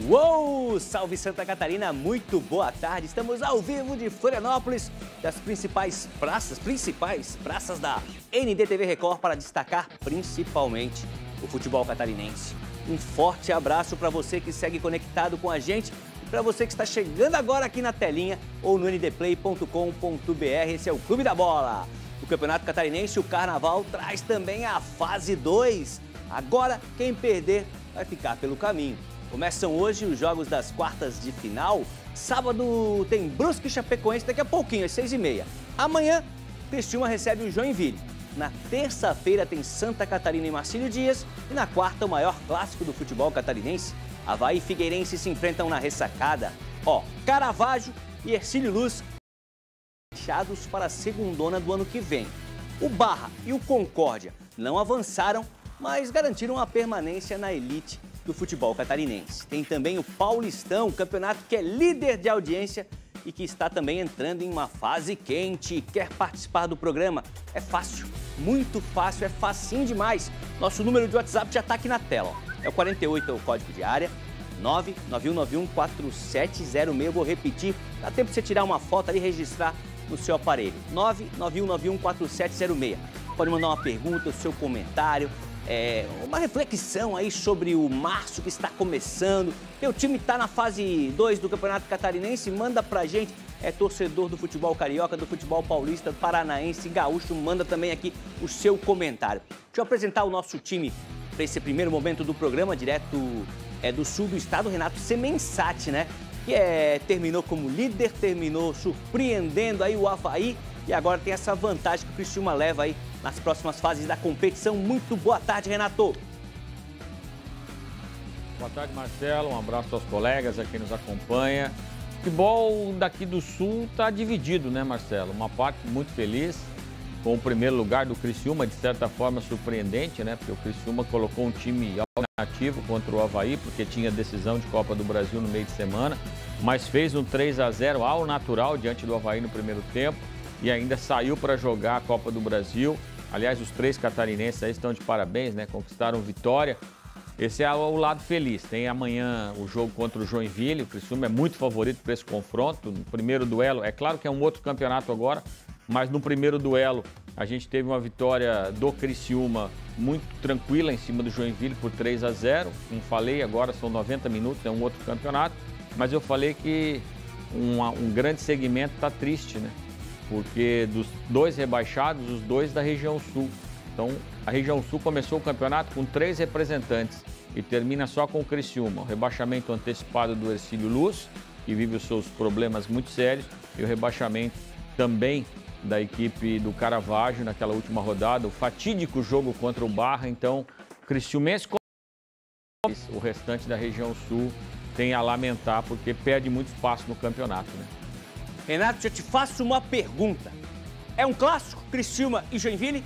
Uou! Salve Santa Catarina, muito boa tarde. Estamos ao vivo de Florianópolis, das principais praças da NDTV Record para destacar principalmente o futebol catarinense. Um forte abraço para você que segue conectado com a gente e para você que está chegando agora aqui na telinha ou no ndplay.com.br. Esse é o Clube da Bola. O Campeonato Catarinense, o Carnaval, traz também a fase 2. Agora, quem perder vai ficar pelo caminho. Começam hoje os jogos das quartas de final. Sábado tem Brusque e Chapecoense, daqui a pouquinho, às 6h30. Amanhã, Criciúma recebe o Joinville. Na terça-feira tem Santa Catarina e Marcílio Dias. E na quarta, o maior clássico do futebol catarinense. Avaí e Figueirense se enfrentam na ressacada. Caravaggio e Hercílio Luz fechados para a segundona do ano que vem. O Barra e o Concórdia não avançaram, mas garantiram a permanência na elite do futebol catarinense. Tem também o Paulistão, campeonato que é líder de audiência e que está também entrando em uma fase quente. Quer participar do programa? É fácil, muito fácil, é facinho demais. Nosso número de WhatsApp já está aqui na tela. É o 48, é o código de área, 991914706. Vou repetir, dá tempo de você tirar uma foto ali e registrar no seu aparelho. 991914706. Pode mandar uma pergunta, o seu comentário, uma reflexão aí sobre o março que está começando. Teu time está na fase 2 do Campeonato Catarinense, manda pra gente. É torcedor do futebol carioca, do futebol paulista, paranaense, gaúcho, manda também aqui o seu comentário. Deixa eu apresentar o nosso time para esse primeiro momento do programa, direto do sul do estado, Renato Semensati, né? Que terminou como líder, terminou surpreendendo aí o Avaí e agora tem essa vantagem que o Criciúma leva aí nas próximas fases da competição. Muito boa tarde, Renato. Boa tarde, Marcelo. Um abraço aos colegas, a quem nos acompanha. O futebol daqui do Sul está dividido, né, Marcelo? Uma parte muito feliz com o primeiro lugar do Criciúma, de certa forma surpreendente, né? Porque o Criciúma colocou um time alternativo contra o Avaí, porque tinha decisão de Copa do Brasil no meio de semana, mas fez um 3-0 ao natural diante do Avaí no primeiro tempo e ainda saiu para jogar a Copa do Brasil. Aliás, os três catarinenses aí estão de parabéns, né? Conquistaram vitória. Esse é o lado feliz. Tem amanhã o jogo contra o Joinville. O Criciúma é muito favorito para esse confronto. No primeiro duelo, é claro que é um outro campeonato agora, mas no primeiro duelo a gente teve uma vitória do Criciúma muito tranquila em cima do Joinville por 3-0. Como falei, agora são 90 minutos, é um outro campeonato. Mas eu falei que um grande segmento está triste, né? Porque dos dois rebaixados, os dois da região sul. Então, a região sul começou o campeonato com 3 representantes e termina só com o Criciúma. O rebaixamento antecipado do Hercílio Luz, que vive os seus problemas muito sérios, e o rebaixamento também da equipe do Caravaggio naquela última rodada, o fatídico jogo contra o Barra. Então, Criciúmense, o restante da região sul tem a lamentar porque perde muito espaço no campeonato, né? Renato, eu te faço uma pergunta. É um clássico, Criciúma e Joinville?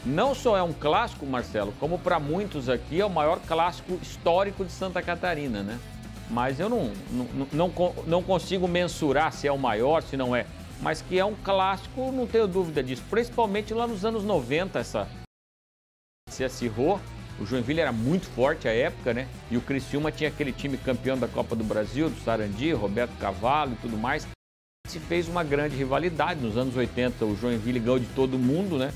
Não só é um clássico, Marcelo, como para muitos aqui é o maior clássico histórico de Santa Catarina, né? Mas eu não consigo mensurar se é o maior, se não é. Mas que é um clássico, não tenho dúvida disso. Principalmente lá nos anos 90, se acirrou. O Joinville era muito forte à época, né? E o Criciúma tinha aquele time campeão da Copa do Brasil, do Sarandi, Roberto Cavallo e tudo mais. Se fez uma grande rivalidade. Nos anos 80, o Joinville ganhou de todo mundo, né?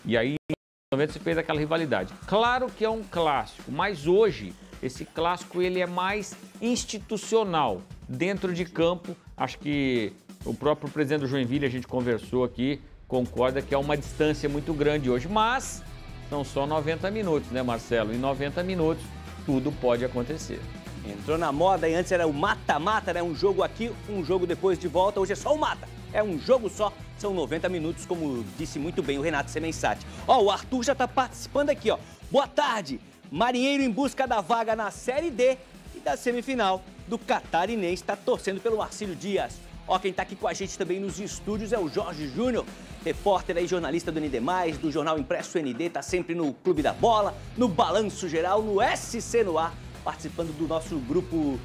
E aí, nos anos 90, se fez aquela rivalidade. Claro que é um clássico, mas hoje, esse clássico ele é mais institucional. Dentro de campo, acho que o próprio presidente do Joinville, a gente conversou aqui, concorda que é uma distância muito grande hoje, mas são só 90 minutos, né, Marcelo? Em 90 minutos, tudo pode acontecer. Entrou na moda e antes era o mata-mata, né? Um jogo aqui, um jogo depois de volta. Hoje é só o mata. É um jogo só, são 90 minutos, como disse muito bem o Renato Semensati. O Arthur já está participando aqui, Boa tarde. Marinheiro em busca da vaga na Série D e da semifinal do Catarinense. Está torcendo pelo Marcílio Dias. Quem está aqui com a gente também nos estúdios é o Jorge Júnior, repórter e jornalista do ND+, do jornal impresso ND, está sempre no Clube da Bola, no Balanço Geral, no SC no Ar, participando do nosso grupo,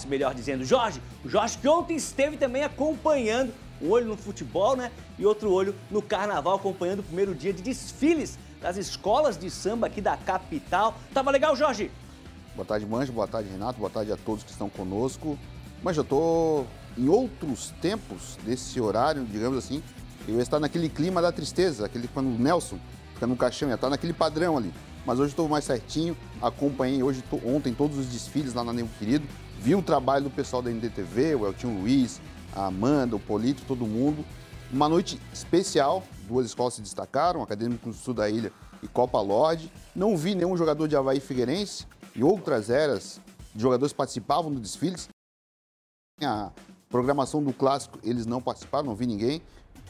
melhor dizendo, Jorge. O Jorge que ontem esteve também acompanhando, um olho no futebol, né? E outro olho no carnaval, acompanhando o primeiro dia de desfiles das escolas de samba aqui da capital. Tava legal, Jorge? Boa tarde, Mancha. Boa tarde, Renato. Boa tarde a todos que estão conosco. Mas eu tô em outros tempos desse horário, digamos assim, eu ia estar naquele clima da tristeza, aquele quando o Nelson fica no caixão, ia estar naquele padrão ali. Mas hoje estou mais certinho, acompanhei ontem todos os desfiles lá na Nego Querido, vi o trabalho do pessoal da NDTV, o Eltinho Luiz, a Amanda, o Polito, todo mundo. Uma noite especial, 2 escolas se destacaram, Acadêmico do Sul da Ilha e Copa Lorde. Não vi nenhum jogador de Avaí Figueirense e outras eras de jogadores participavam do desfiles. A programação do Clássico, eles não participaram, não vi ninguém.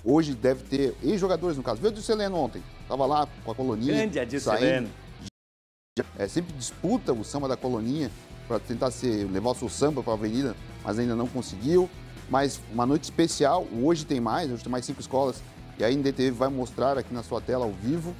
Hoje deve ter ex-jogadores, no caso. Veio o Adilson Heleno ontem, estava lá com a Coloninha. Grande Adilson Heleno. Sempre disputa o samba da Coloninha para tentar levar o seu samba para a avenida, mas ainda não conseguiu. Mas uma noite especial, hoje tem mais 5 escolas, e a NDTV vai mostrar aqui na sua tela ao vivo.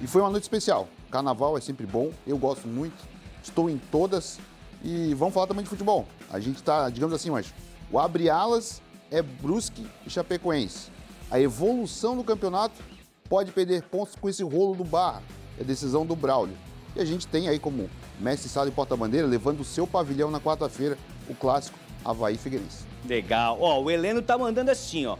E foi uma noite especial. Carnaval é sempre bom, eu gosto muito, estou em todas. E vamos falar também de futebol. A gente está, digamos assim, mas o abre-alas é Brusque e Chapecoense. A evolução do campeonato pode perder pontos com esse rolo do Barra, é decisão do Braulio. E a gente tem aí como mestre sala e porta-bandeira, levando o seu pavilhão na quarta-feira, o clássico Avaí Figueirense. Legal. Ó, o Heleno tá mandando assim, ó.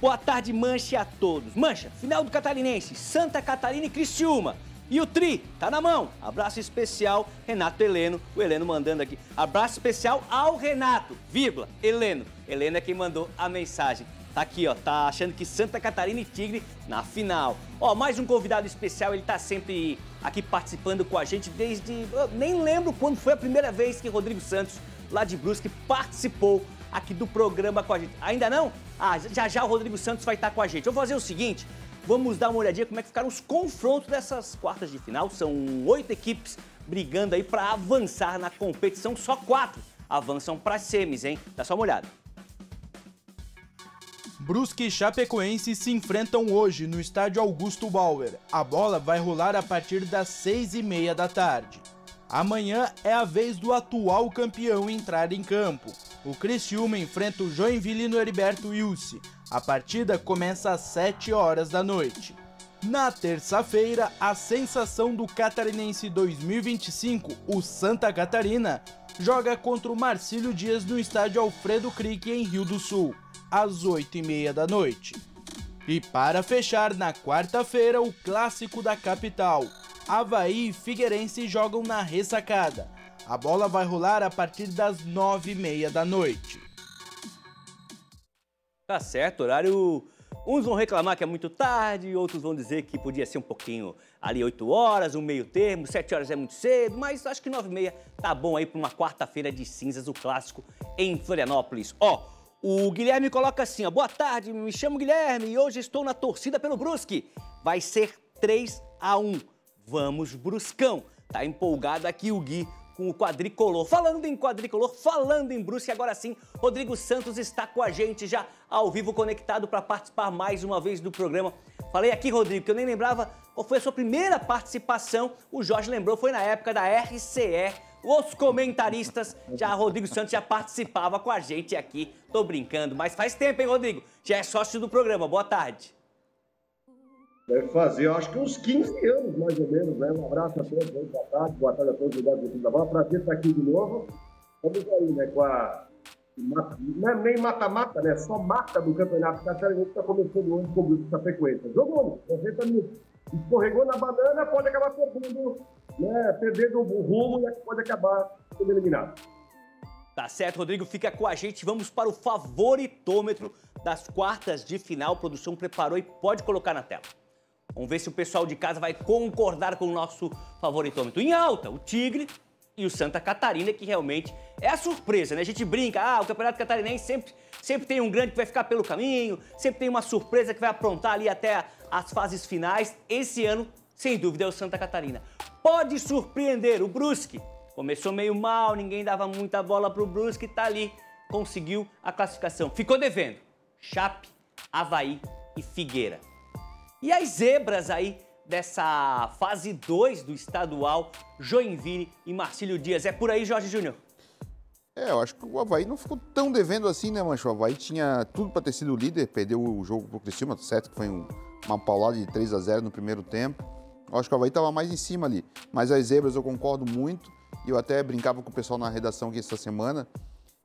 Boa tarde, Mancha, a todos. Mancha, final do Catarinense, Santa Catarina e Criciúma. E o Tri, tá na mão. Abraço especial, Renato Heleno. O Heleno mandando aqui. Abraço especial ao Renato, vírgula, Heleno. Heleno é quem mandou a mensagem. Tá aqui, ó, tá achando que Santa Catarina e Tigre na final. Ó, mais um convidado especial, ele tá sempre aqui participando com a gente desde... Eu nem lembro quando foi a primeira vez que Rodrigo Santos, lá de Brusque, participou aqui do programa com a gente. Ainda não? Ah, já o Rodrigo Santos vai estar com a gente. Eu vou fazer o seguinte, vamos dar uma olhadinha como é que ficaram os confrontos dessas quartas de final. São 8 equipes brigando aí para avançar na competição, só 4 avançam para semis, hein? Dá só uma olhada. Brusque e Chapecoense se enfrentam hoje no estádio Augusto Bauer. A bola vai rolar a partir das 6h30 da tarde. Amanhã é a vez do atual campeão entrar em campo. O Criciúma enfrenta o Joinville no Heriberto Wilson. A partida começa às 7 horas da noite. Na terça-feira, a sensação do Catarinense 2025, o Santa Catarina, joga contra o Marcílio Dias no estádio Alfredo Crick em Rio do Sul, às 8h30 da noite. E para fechar, na quarta-feira, o clássico da capital. Avaí e Figueirense jogam na Ressacada. A bola vai rolar a partir das 9h30 da noite. Tá certo, horário... Uns vão reclamar que é muito tarde, outros vão dizer que podia ser um pouquinho ali 8 horas, um meio termo, 7 horas é muito cedo, mas acho que 9h30 tá bom aí para uma quarta-feira de cinzas, o clássico em Florianópolis. Ó, o Guilherme coloca assim, ó, boa tarde, me chamo Guilherme e hoje estou na torcida pelo Brusque. Vai ser 3-1. Vamos, Bruscão. Tá empolgado aqui o Gui com o quadricolor. Falando em quadricolor, falando em Brusque, agora sim, Rodrigo Santos está com a gente já ao vivo conectado para participar mais uma vez do programa. Falei aqui, Rodrigo, que eu nem lembrava qual foi a sua primeira participação. O Jorge lembrou, foi na época da RCE. Os comentaristas, Rodrigo Santos já participava com a gente aqui. Tô brincando, mas faz tempo, hein, Rodrigo? Já é sócio do programa. Boa tarde. Deve fazer, eu acho que uns 15 anos, mais ou menos, né? Um abraço a todos, boa tarde a todos ligados do da bola. Prazer estar aqui de novo. Vamos aí, né, com a... Não é nem mata-mata, né? Só mata do Campeonato Catarinense que está começando hoje com o Brusque Chapecoense. Jogou, 90 minutos. Escorregou na banana, pode acabar perdendo, né? Perdendo o rumo e pode acabar sendo eliminado. Tá certo, Rodrigo, fica com a gente. Vamos para o favoritômetro das quartas de final. A produção preparou e pode colocar na tela. Vamos ver se o pessoal de casa vai concordar com o nosso favoritômetro. Em alta, o Tigre e o Santa Catarina, que realmente é a surpresa, né? A gente brinca, o Campeonato Catarinense sempre tem um grande que vai ficar pelo caminho, sempre tem uma surpresa que vai aprontar ali até as fases finais. Esse ano, sem dúvida, é o Santa Catarina. Pode surpreender o Brusque. Começou meio mal, ninguém dava muita bola pro Brusque, tá ali, conseguiu a classificação. Ficou devendo. Chape, Avaí e Figueira. E as zebras aí dessa fase 2 do estadual, Joinville e Marcílio Dias. É por aí, Jorge Júnior? Eu acho que o Avaí não ficou tão devendo assim, né, Mancho? O Avaí tinha tudo para ter sido líder, perdeu o jogo pro Criciúma, certo que foi uma paulada de 3-0 no primeiro tempo. Eu acho que o Avaí estava mais em cima ali. Mas as zebras eu concordo muito. E eu até brincava com o pessoal na redação aqui essa semana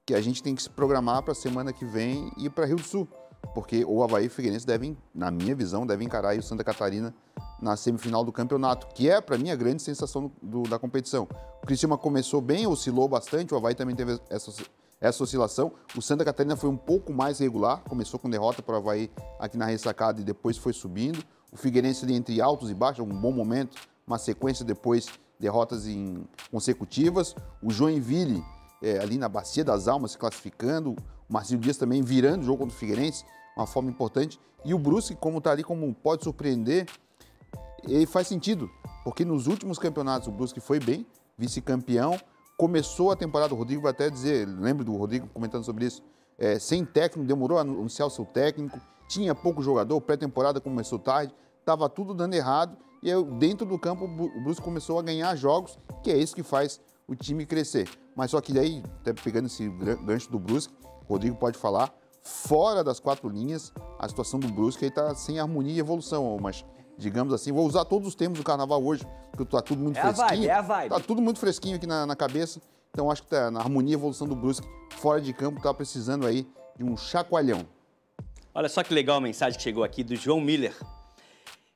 que a gente tem que se programar para a semana que vem ir para Rio do Sul. Porque o Avaí e o Figueirense devem, na minha visão, devem encarar aí o Santa Catarina na semifinal do campeonato, que é, para mim, a grande sensação da competição. O Criciúma começou bem, oscilou bastante, o Avaí também teve essa oscilação. O Santa Catarina foi um pouco mais regular, começou com derrota para o Avaí aqui na ressacada e depois foi subindo. O Figueirense ali entre altos e baixos, um bom momento, uma sequência depois, derrotas consecutivas. O Joinville, ali na Bacia das Almas, se classificando. O Marcílio Dias também virando o jogo contra o Figueirense, uma forma importante. E o Brusque, como está ali, como pode surpreender, ele faz sentido, porque nos últimos campeonatos o Brusque foi bem, vice-campeão, começou a temporada, o Rodrigo vai até dizer, lembro do Rodrigo comentando sobre isso, sem técnico, demorou a anunciar o seu técnico, tinha pouco jogador, pré-temporada começou tarde, estava tudo dando errado, e dentro do campo o Brusque começou a ganhar jogos, que é isso que faz o time crescer. Mas só que daí, até pegando esse gancho do Brusque, o Rodrigo pode falar, fora das 4 linhas, a situação do Brusque está sem harmonia e evolução, mas digamos assim, vou usar todos os termos do carnaval hoje, porque está tudo muito fresquinho. A vibe. Está tudo muito fresquinho aqui na cabeça, então acho que tá na harmonia e evolução do Brusque, fora de campo, está precisando aí de um chacoalhão. Olha só que legal a mensagem que chegou aqui do João Miller.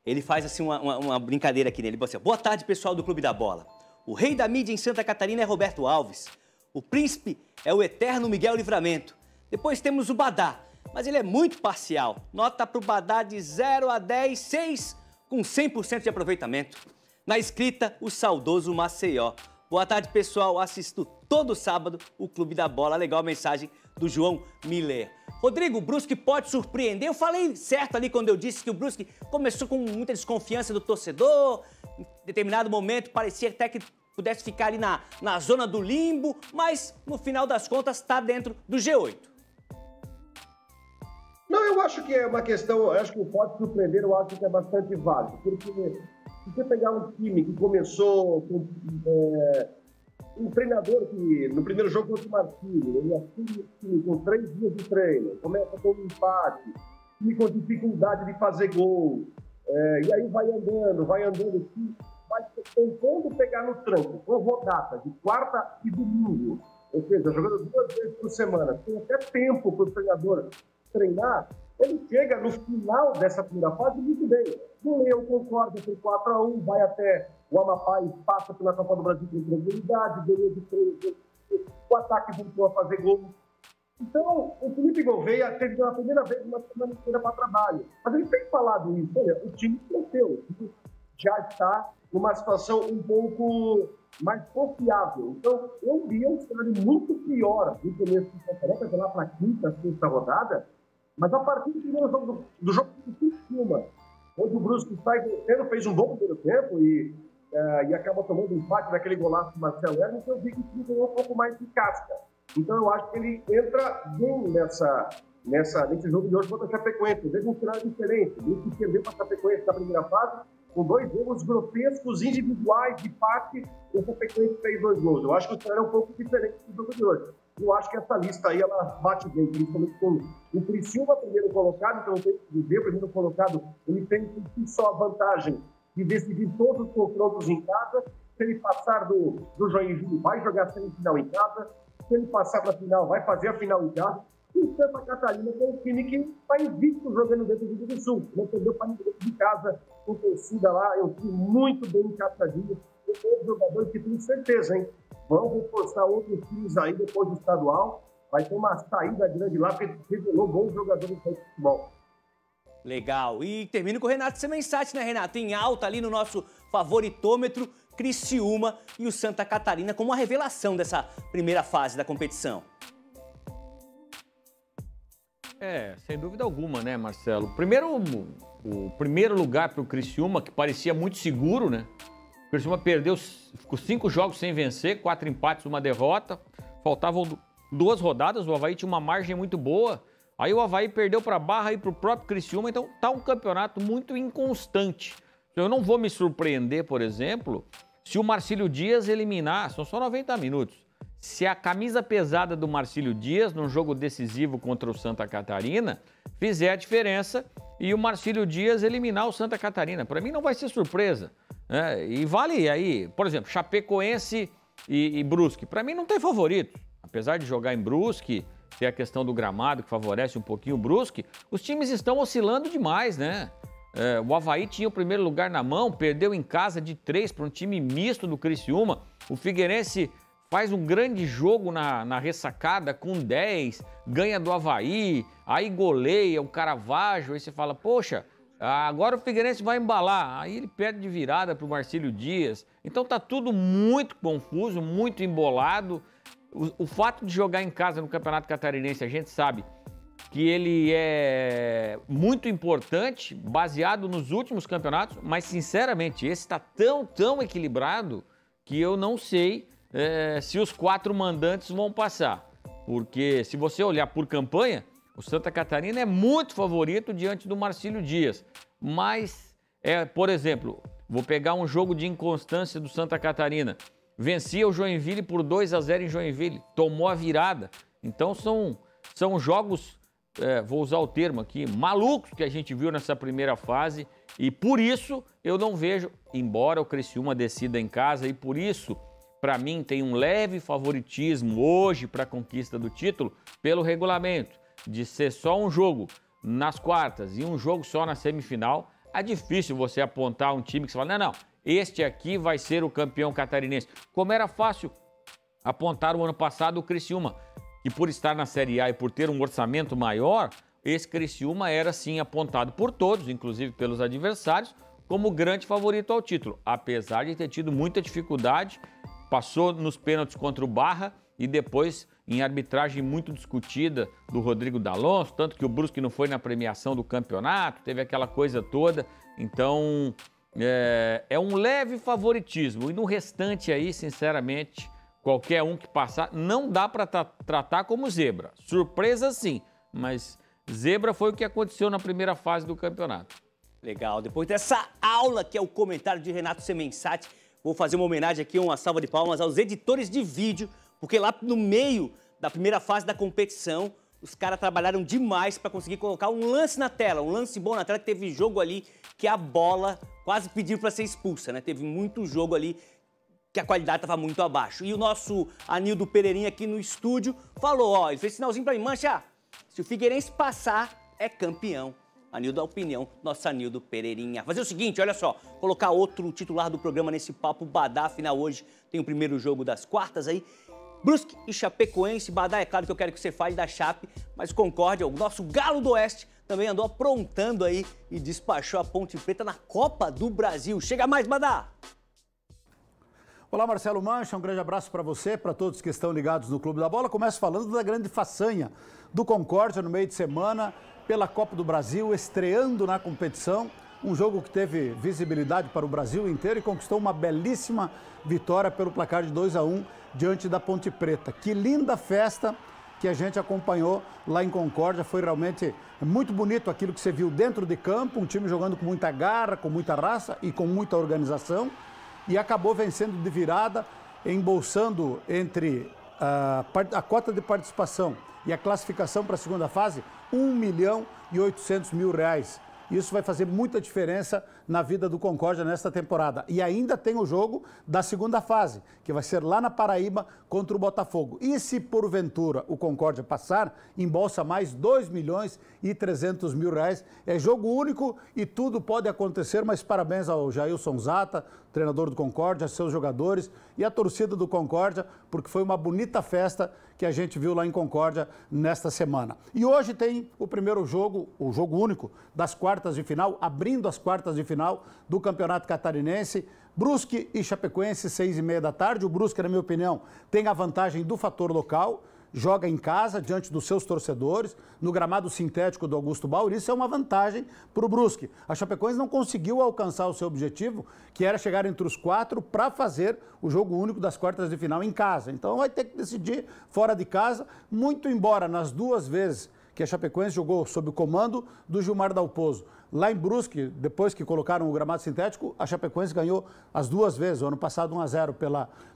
Ele faz assim uma brincadeira aqui nele. Ele fala assim, boa tarde, pessoal do Clube da Bola. O rei da mídia em Santa Catarina é Roberto Alves. O príncipe é o eterno Miguel Livramento. Depois temos o Badá, mas ele é muito parcial. Nota para o Badá de 0 a 10, 6, com 100% de aproveitamento. Na escrita, o saudoso Maceió. Boa tarde, pessoal. Assisto todo sábado o Clube da Bola. Legal a mensagem do João Miller. Rodrigo, o Brusque pode surpreender? Eu falei certo ali quando eu disse que o Brusque começou com muita desconfiança do torcedor. Em determinado momento parecia até que pudesse ficar ali na zona do limbo, mas no final das contas está dentro do G8. Não, eu acho que é uma questão, eu acho que pode surpreender, eu acho que é bastante válido, porque se você pegar um time que começou com um treinador que no primeiro jogo contra o Marcílio, ele assume o time com 3 dias de treino, começa com um empate, time com dificuldade de fazer gol, e aí vai andando, vai tentando pegar no tranco, com rodada de quarta e domingo, ou seja, jogando 2 vezes por semana, tem até tempo para o treinador treinar, ele chega no final dessa primeira fase muito bem. O Leão concorda por 4-1, vai até o Amapá e passa pela Copa do Brasil com tranquilidade, ganhou de 3, o ataque voltou a fazer gol. Então, o Felipe Gouveia teve pela primeira vez uma semana inteira para trabalho. Mas ele tem falado isso, olha, o time cresceu, o time já está numa situação um pouco mais confiável. Então, eu via um cenário muito pior no começo do campeonato, lá para a quinta, sexta rodada, mas a partir do primeiro jogo do jogo do Criciúma, onde o Brusque sai vencendo, fez um bom primeiro tempo e acaba tomando um empate naquele golaço do Marcelo Hermes, eu vi que o time ganhou um pouco mais de casca. Então eu acho que ele entra bem nesse jogo de hoje contra a Chapecoense. Eu vejo um cenário diferente. Ele se perdeu para a Chapecoense na primeira fase, com 2 erros grotescos individuais de parte, e a Chapecoense fez 2 gols. Eu acho que o cenário é um pouco diferente do jogo de hoje. Eu acho que essa lista aí, ela bate bem, principalmente com o Criciúma, primeiro colocado, então tem que dizer, o primeiro colocado, ele tem por si só a vantagem de decidir todos os confrontos em casa. Se ele passar do Joinville, vai jogar semifinal em casa. Se ele passar para a final, vai fazer a final em casa. E o Santa Catarina é um time que está invicto jogando dentro do Rio Grande do Sul. Não perdeu para ninguém de casa, com torcida lá, é um time muito bem encaixadinho. Tem todos os jogadores que tenho certeza, hein? Vão reforçar outros times aí depois do estadual. Vai ter uma saída grande lá, porque revelou bons jogadores de futebol. Legal. E termino com o Renato Semensati, né, Renato? Em alta ali no nosso favoritômetro, Criciúma e o Santa Catarina como uma revelação dessa primeira fase da competição. Sem dúvida alguma, né, Marcelo? O primeiro lugar para o Criciúma, que parecia muito seguro, né? O Criciúma ficou 5 jogos sem vencer, 4 empates, 1 derrota. Faltavam 2 rodadas, o Avaí tinha uma margem muito boa. Aí o Avaí perdeu para a Barra e para o próprio Criciúma, então tá um campeonato muito inconstante. Eu não vou me surpreender, por exemplo, se o Marcílio Dias eliminar, são só 90 minutos, se a camisa pesada do Marcílio Dias, num jogo decisivo contra o Santa Catarina, fizer a diferença e o Marcílio Dias eliminar o Santa Catarina. Para mim não vai ser surpresa, né? E vale aí, por exemplo, Chapecoense e Brusque. Para mim não tem favorito. Apesar de jogar em Brusque, ter a questão do gramado que favorece um pouquinho o Brusque, os times estão oscilando demais, né? O Avaí tinha o primeiro lugar na mão, perdeu em casa de 3 para um time misto do Criciúma. O Figueirense faz um grande jogo na ressacada com 10, ganha do Avaí, aí goleia o Caravaggio, aí você fala, poxa, agora o Figueirense vai embalar. Aí ele perde de virada para o Marcílio Dias. Então tá tudo muito confuso, muito embolado. O fato de jogar em casa no Campeonato Catarinense, a gente sabe que ele é muito importante, baseado nos últimos campeonatos, mas sinceramente esse está tão equilibrado que eu não sei se os 4 mandantes vão passar. Porque se você olhar por campanha, o Santa Catarina é muito favorito diante do Marcílio Dias. Mas, por exemplo, vou pegar um jogo de inconstância do Santa Catarina. Vencia o Joinville por 2-0 em Joinville, tomou a virada. Então são jogos, vou usar o termo aqui, malucos que a gente viu nessa primeira fase. E por isso eu não vejo, embora o Criciúma decida em casa, e por isso, para mim, tem um leve favoritismo hoje para a conquista do título pelo regulamento, de ser só um jogo nas quartas e um jogo só na semifinal. É difícil você apontar um time que você fala, não, este aqui vai ser o campeão catarinense. Como era fácil apontar o ano passado o Criciúma, que por estar na Série A e por ter um orçamento maior, esse Criciúma era sim apontado por todos, inclusive pelos adversários, como grande favorito ao título, apesar de ter tido muita dificuldade, passou nos pênaltis contra o Barra e depois em arbitragem muito discutida do Rodrigo D'Alonso, tanto que o Brusque não foi na premiação do campeonato, teve aquela coisa toda. Então é um leve favoritismo e no restante aí, sinceramente, qualquer um que passar não dá para tratar como zebra. Surpresa sim, mas zebra foi o que aconteceu na primeira fase do campeonato. Legal, depois dessa aula que é o comentário de Renato Semensati, vou fazer uma homenagem aqui, uma salva de palmas aos editores de vídeo, porque lá no meio da primeira fase da competição, os caras trabalharam demais para conseguir colocar um lance na tela, um lance bom na tela, que teve jogo ali que a bola quase pediu para ser expulsa, né? Teve muito jogo ali que a qualidade estava muito abaixo. E o nosso Anildo Pereirinha aqui no estúdio falou, ó, ele fez sinalzinho para mim, Mancha, se o Figueirense passar, é campeão. Anildo, a opinião, nosso Anildo Pereirinha. Fazer o seguinte, olha só, colocar outro titular do programa nesse Papo Badá, afinal hoje tem o primeiro jogo das quartas aí. Brusque e Chapecoense, Badá, é claro que eu quero que você fale da Chape, mas Concórdia, o nosso Galo do Oeste, também andou aprontando aí e despachou a Ponte Preta na Copa do Brasil. Chega mais, Badá! Olá, Marcelo Mancha, um grande abraço para você, para todos que estão ligados no Clube da Bola. Começo falando da grande façanha do Concórdia no meio de semana, pela Copa do Brasil, estreando na competição. Um jogo que teve visibilidade para o Brasil inteiro e conquistou uma belíssima vitória pelo placar de 2-1 diante da Ponte Preta. Que linda festa que a gente acompanhou lá em Concórdia. Foi realmente muito bonito aquilo que você viu dentro de campo, um time jogando com muita garra, com muita raça e com muita organização. E acabou vencendo de virada, embolsando entre a cota de participação e a classificação para a segunda fase, R$1.800.000. Isso vai fazer muita diferença na vida do Concórdia nesta temporada. E ainda tem o jogo da segunda fase, que vai ser lá na Paraíba contra o Botafogo. E se porventura o Concórdia passar, embolsa mais R$2.300.000. É jogo único e tudo pode acontecer, mas parabéns ao Jailson Zata, treinador do Concórdia, seus jogadores e a torcida do Concórdia, porque foi uma bonita festa que a gente viu lá em Concórdia nesta semana. E hoje tem o primeiro jogo, o jogo único das quartas de final, abrindo as quartas de final do Campeonato Catarinense. Brusque e Chapecoense, 6h30 da tarde. O Brusque, na minha opinião, tem a vantagem do fator local. Joga em casa, diante dos seus torcedores, no gramado sintético do Augusto Bauer. Isso é uma vantagem para o Brusque. A Chapecoense não conseguiu alcançar o seu objetivo, que era chegar entre os 4 para fazer o jogo único das quartas de final em casa. Então vai ter que decidir fora de casa, muito embora nas 2 vezes que a Chapecoense jogou sob o comando do Gilmar Dalpozo. Lá em Brusque, depois que colocaram o gramado sintético, a Chapecoense ganhou as 2 vezes. O ano passado 1-0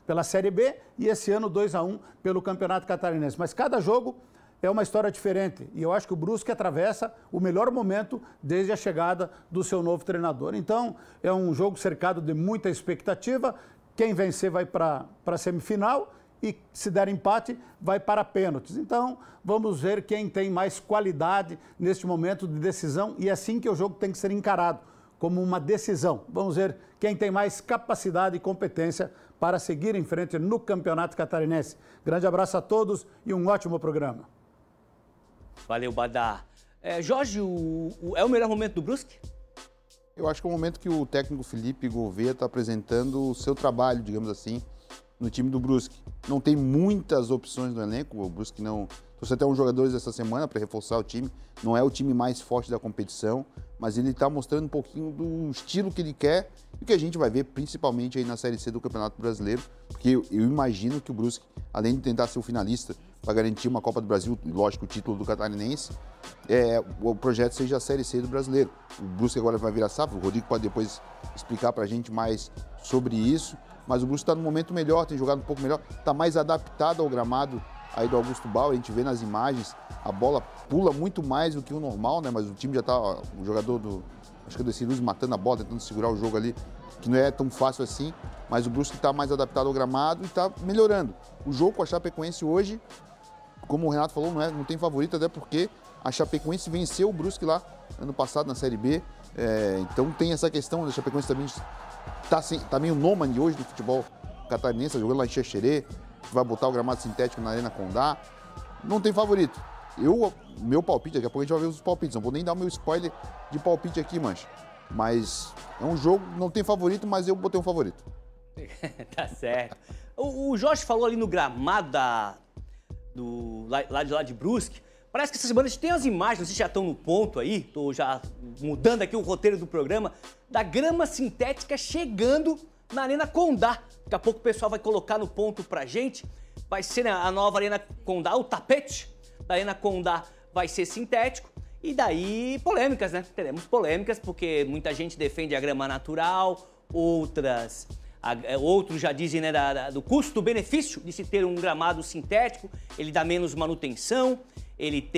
pela Série B e esse ano 2-1 pelo Campeonato Catarinense. Mas cada jogo é uma história diferente. E eu acho que o Brusque atravessa o melhor momento desde a chegada do seu novo treinador. Então, é um jogo cercado de muita expectativa. Quem vencer vai para a semifinal e, se der empate, vai para pênaltis. Então, vamos ver quem tem mais qualidade neste momento de decisão. E é assim que o jogo tem que ser encarado, como uma decisão. Vamos ver quem tem mais capacidade e competência para seguir em frente no Campeonato Catarinense. Grande abraço a todos e um ótimo programa. Valeu, Badá. Jorge, é o melhor momento do Brusque? Eu acho que é o momento que o técnico Felipe Gouveia está apresentando o seu trabalho, digamos assim, no time do Brusque. Não tem muitas opções no elenco, o Brusque não... Trouxe até uns jogadores essa semana para reforçar o time. Não é o time mais forte da competição, mas ele está mostrando um pouquinho do estilo que ele quer e que a gente vai ver principalmente aí na Série C do Campeonato Brasileiro, porque eu imagino que o Brusque, além de tentar ser o finalista para garantir uma Copa do Brasil, lógico, o título do Catarinense, o projeto seja a Série C do Brasileiro. O Brusque agora vai virar SAF, o Rodrigo pode depois explicar para a gente mais sobre isso, mas o Brusque está no momento melhor, tem jogado um pouco melhor, está mais adaptado ao gramado aí do Augusto Bauer. A gente vê nas imagens, a bola pula muito mais do que o normal, né? Mas o time já está, o jogador acho que é o Desi Luz matando a bola, tentando segurar o jogo ali, que não é tão fácil assim, mas o Brusque está mais adaptado ao gramado e está melhorando. O jogo com a Chapecoense hoje, como o Renato falou, não tem favorito, até porque a Chapecoense venceu o Brusque lá ano passado na Série B, então tem essa questão, a Chapecoense também está meio nômade hoje do futebol catarinense, jogando lá em Xerxerê, vai botar o gramado sintético na Arena Condá. Não tem favorito. Meu palpite, daqui a pouco a gente vai ver os palpites. Não vou nem dar o meu spoiler de palpite aqui, mancha. Mas é um jogo, não tem favorito, mas eu botei um favorito. Tá certo. O Jorge falou ali no gramado lá de Brusque. Parece que essa semana a gente tem as imagens, vocês já estão no ponto aí, estou já mudando aqui o roteiro do programa, da grama sintética chegando na Arena Condá. Daqui a pouco o pessoal vai colocar no ponto pra gente. Vai ser, né, a nova Arena Condá, o tapete da Arena Condá vai ser sintético. E daí, polêmicas, né? Teremos polêmicas, porque muita gente defende a grama natural, outros já dizem, né, do custo-benefício de se ter um gramado sintético. Ele dá menos manutenção, ele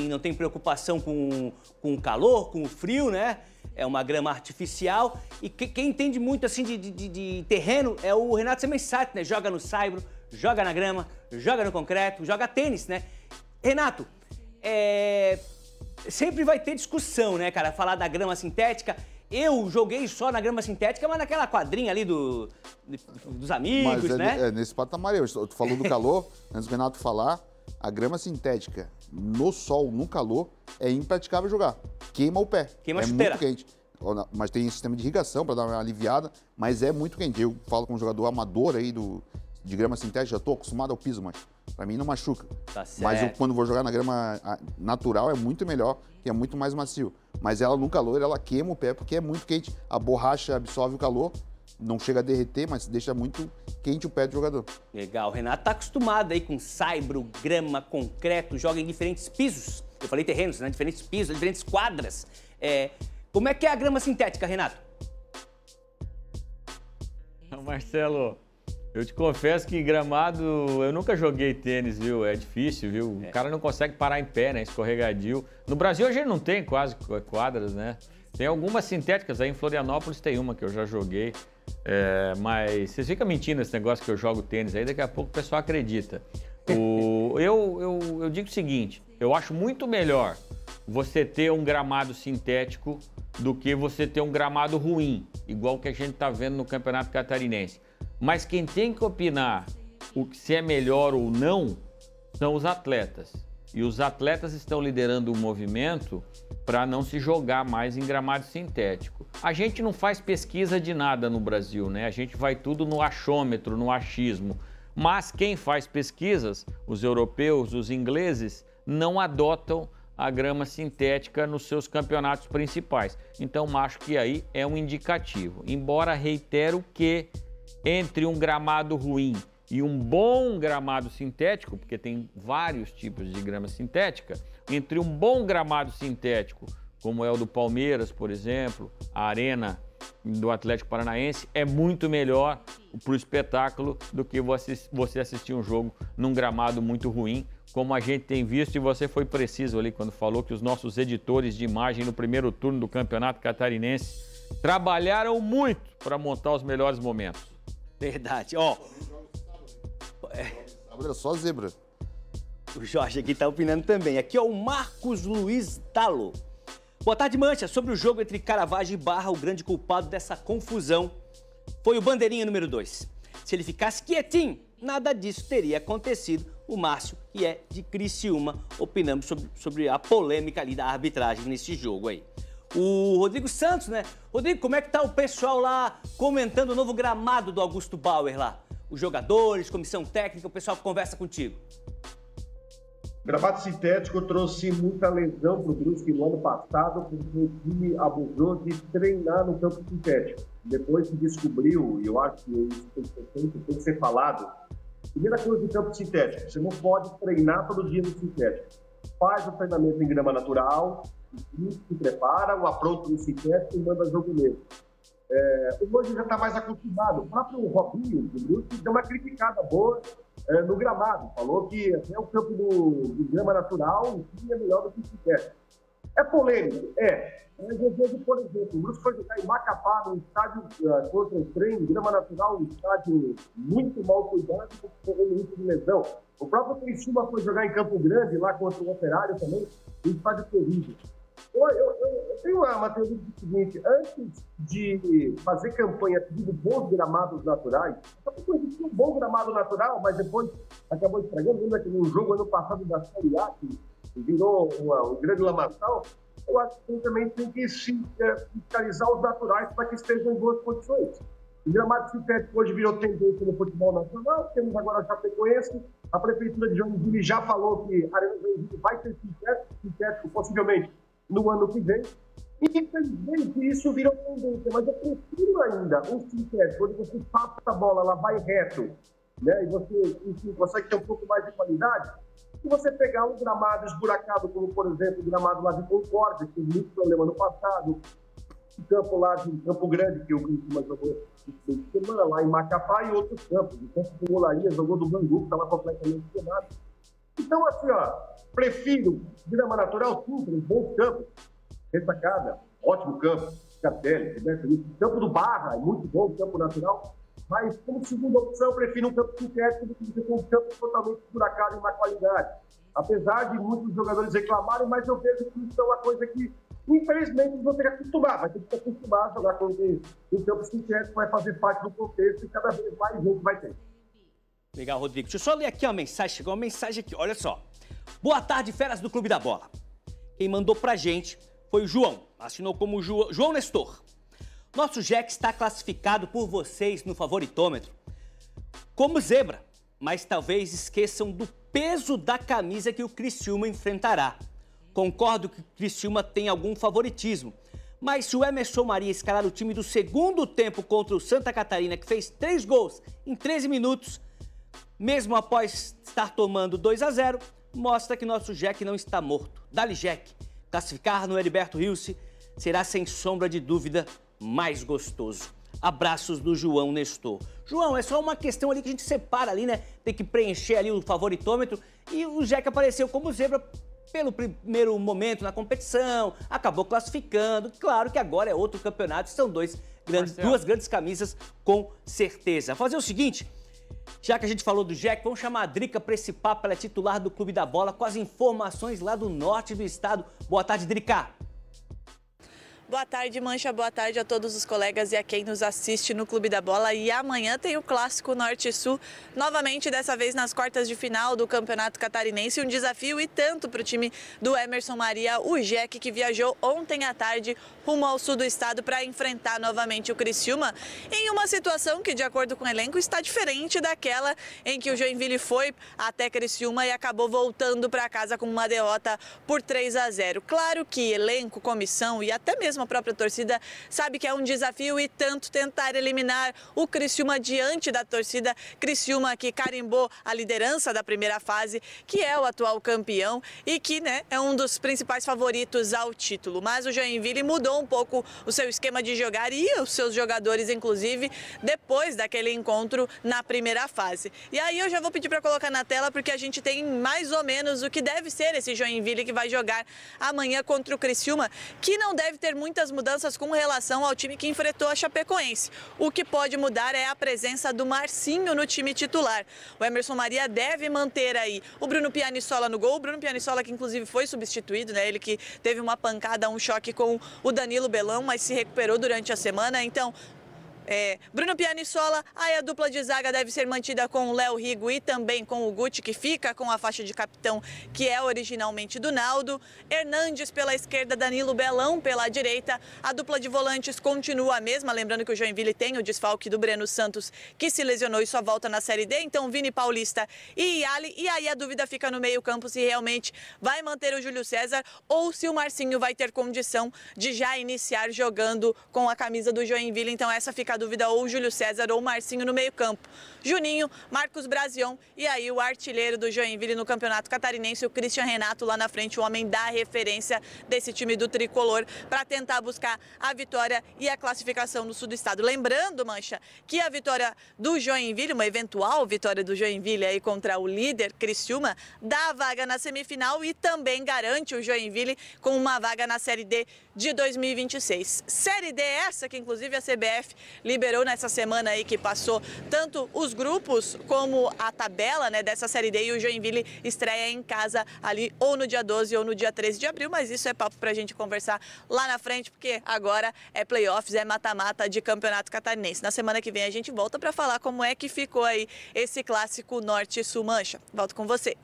não tem preocupação com o calor, com o frio, né? É uma grama artificial. E quem entende muito assim de terreno é o Renato Semensato, né? Joga no saibro, joga na grama, joga no concreto, joga tênis, né? Renato, sempre vai ter discussão, né, cara? Falar da grama sintética. Eu joguei só na grama sintética, mas naquela quadrinha ali dos amigos, mas né? Nesse patamar, tu falou do calor, antes do Renato falar, a grama sintética no sol, no calor, é impraticável jogar. Queima o pé. Queima a chuteira. Muito quente. Mas tem sistema de irrigação para dar uma aliviada, mas é muito quente. Eu falo com um jogador amador aí de grama sintética, já estou acostumado ao piso, mas para mim não machuca. Tá certo. Mas quando vou jogar na grama natural é muito melhor, que é muito mais macio. Mas ela no calor, ela queima o pé porque é muito quente. A borracha absorve o calor, não chega a derreter, mas deixa muito quente o pé do jogador. Legal, o Renato tá acostumado aí com saibro, grama, concreto, joga em diferentes pisos. Eu falei terrenos, né? Diferentes pisos, diferentes quadras. Como é que é a grama sintética, Renato? Marcelo, eu te confesso que gramado, eu nunca joguei tênis, viu? É difícil, viu? O cara não consegue parar em pé, né? Escorregadio. No Brasil a gente não tem quase quadras, né? Tem algumas sintéticas, aí em Florianópolis tem uma que eu já joguei. Mas vocês ficam mentindo esse negócio que eu jogo tênis aí, daqui a pouco o pessoal acredita. Eu digo o seguinte, eu acho muito melhor você ter um gramado sintético do que você ter um gramado ruim, igual que a gente está vendo no Campeonato Catarinense. Mas quem tem que opinar se é melhor ou não são os atletas. E os atletas estão liderando o movimento para não se jogar mais em gramado sintético. A gente não faz pesquisa de nada no Brasil, né? A gente vai tudo no achômetro, no achismo. Mas quem faz pesquisas, os europeus, os ingleses, não adotam a grama sintética nos seus campeonatos principais. Então, acho que aí é um indicativo. Embora reitero que entre um gramado ruim e um bom gramado sintético, porque tem vários tipos de grama sintética, entre um bom gramado sintético, como é o do Palmeiras, por exemplo, a Arena do Atlético Paranaense é muito melhor para o espetáculo do que você assistir um jogo num gramado muito ruim, como a gente tem visto, e você foi preciso ali quando falou que os nossos editores de imagem no primeiro turno do Campeonato Catarinense trabalharam muito para montar os melhores momentos. Verdade, ó. Sábado só zebra. O Jorge aqui tá opinando também. Aqui, ó, o Marcos Luiz Talo. Boa tarde, Mancha. Sobre o jogo entre Caravaggio e Barra, o grande culpado dessa confusão foi o bandeirinha número 2. Se ele ficasse quietinho, nada disso teria acontecido. O Márcio, que é de Criciúma, opinando sobre a polêmica ali da arbitragem nesse jogo aí. O Rodrigo Santos, né? Rodrigo, como é que tá o pessoal lá comentando o novo gramado do Augusto Bauer lá? Os jogadores, comissão técnica, o pessoal que conversa contigo. O gramado sintético trouxe muita lesão para o Brusque no ano passado, porque o time abusou de treinar no campo sintético. Depois se descobriu, e eu acho que isso tem que ser falado, primeira coisa do campo sintético, você não pode treinar todo dia no sintético. Faz o treinamento em grama natural, o time se prepara, o apronto no sintético e manda jogo mesmo. O Mogi já está mais acostumado. O próprio Robinho do Brusque deu uma criticada boa no gramado. Falou que até o campo de grama natural o time é melhor do que o sintético. É polêmico? É. Mas eu vejo, por exemplo, o Brusque foi jogar em Macapá, num estádio contra o trem, grama natural, um estádio muito mal cuidado, com o risco de lesão. O próprio Criciúma foi jogar em Campo Grande, lá contra o Operário também, um estádio terrível. Eu tenho uma teoria do seguinte: antes de fazer campanha pedindo bons gramados naturais, só existia um bom gramado natural, mas depois acabou estragando. Lembra que no jogo ano passado da Série A, que virou um grande lamaçal? Eu acho que também tem que fiscalizar os naturais para que estejam em boas condições. O gramado sintético hoje virou tendência no futebol nacional, temos agora a Chapecoense, a Prefeitura de Joinville já falou que a Arena Joinville vai ter sintético possivelmente no ano que vem, e infelizmente isso virou tendência, mas eu prefiro ainda um sintético, onde você passa a bola, ela vai reto, né, e você, enfim, consegue ter um pouco mais de qualidade, e você pegar um gramado esburacado, como por exemplo o gramado lá de Concórdia, que teve muito problema no passado, o campo lá de Campo Grande, que o Criciúma jogou de semana, lá em Macapá, e outros campos, o campo do Olaria jogou do Bangu, que estava completamente queimado. Então, assim, ó, prefiro grama natural, simples, bons campos, Ressacada, ótimo campo, Capelli, campo do Barra, é muito bom, campo natural, mas como segunda opção, eu prefiro um campo sintético do que um campo totalmente esburacado e má qualidade. Apesar de muitos jogadores reclamarem, mas eu vejo que isso é uma coisa que, infelizmente, vão ter que acostumar, vai ter que se acostumar a jogar com um campo sintético, vai fazer parte do contexto e cada vez mais gente vai ter. Legal, Rodrigo. Deixa eu só ler aqui uma mensagem. Chegou uma mensagem aqui, olha só. Boa tarde, feras do Clube da Bola. Quem mandou pra gente foi o João. Assinou como João Nestor. Nosso Jack está classificado por vocês no favoritômetro como zebra, mas talvez esqueçam do peso da camisa que o Criciúma enfrentará. Concordo que o Criciúma tem algum favoritismo, mas se o Emerson Maria escalar o time do segundo tempo contra o Santa Catarina, que fez 3 gols em 13 minutos, mesmo após estar tomando 2-0, mostra que nosso Jack não está morto. Dali Jack, classificar no Heriberto Rilse será sem sombra de dúvida mais gostoso. Abraços do João Nestor. João, é só uma questão ali que a gente separa ali, né? Tem que preencher ali o favoritômetro e o Jack apareceu como zebra pelo primeiro momento na competição, acabou classificando. Claro que agora é outro campeonato, são duas grandes camisas com certeza. Fazer o seguinte, já que a gente falou do Jack, vamos chamar a Drica para esse papo, ela é titular do Clube da Bola, com as informações lá do norte do estado. Boa tarde, Drica. Boa tarde, Mancha. Boa tarde a todos os colegas e a quem nos assiste no Clube da Bola. E amanhã tem o Clássico Norte-Sul, novamente, dessa vez nas quartas de final do Campeonato Catarinense. Um desafio e tanto para o time do Emerson Maria, o Jack, que viajou ontem à tarde rumo ao sul do estado para enfrentar novamente o Criciúma, em uma situação que, de acordo com o elenco, está diferente daquela em que o Joinville foi até Criciúma e acabou voltando para casa com uma derrota por 3-0. Claro que elenco, comissão e até mesmo mesmo a própria torcida sabe que é um desafio e tanto tentar eliminar o Criciúma diante da torcida. Criciúma que carimbou a liderança da primeira fase, que é o atual campeão e que, né, é um dos principais favoritos ao título. Mas o Joinville mudou um pouco o seu esquema de jogar e os seus jogadores, inclusive, depois daquele encontro na primeira fase. E aí eu já vou pedir para colocar na tela porque a gente tem mais ou menos o que deve ser esse Joinville que vai jogar amanhã contra o Criciúma, que não deve ter muitas mudanças com relação ao time que enfrentou a Chapecoense. O que pode mudar é a presença do Marcinho no time titular. O Emerson Maria deve manter aí o Bruno Pianissola no gol. O Bruno Pianissola que inclusive foi substituído, né? Ele que teve uma pancada, um choque com o Danilo Belão, mas se recuperou durante a semana. Então, Bruno Pianissola, aí a dupla de zaga deve ser mantida com o Léo Rigo e também com o Guti, que fica com a faixa de capitão, que é originalmente do Naldo. Hernandes pela esquerda, Danilo Belão pela direita. A dupla de volantes continua a mesma, lembrando que o Joinville tem o desfalque do Breno Santos, que se lesionou e só volta na Série D. Então, Vini Paulista e Yali. E aí a dúvida fica no meio-campo se realmente vai manter o Júlio César ou se o Marcinho vai ter condição de já iniciar jogando com a camisa do Joinville. Então, essa fica a dúvida, ou o Júlio César ou o Marcinho no meio-campo. Juninho, Marcos Brazion e aí o artilheiro do Joinville no Campeonato Catarinense, o Christian Renato lá na frente, o homem da referência desse time do tricolor, para tentar buscar a vitória e a classificação no sul do estado. Lembrando, Mancha, que a vitória do Joinville, uma eventual vitória do Joinville aí contra o líder Criciúma, dá a vaga na semifinal e também garante o Joinville com uma vaga na Série D de 2026. Série D essa que inclusive a CBF liberou nessa semana aí que passou tanto os grupos como a tabela, né, dessa Série D, e o Joinville estreia em casa ali ou no dia 12 ou no dia 13 de abril, mas isso é papo pra gente conversar lá na frente, porque agora é playoffs, é mata-mata de Campeonato Catarinense. Na semana que vem a gente volta para falar como é que ficou aí esse clássico Norte-Sul. Mancha, volto com você.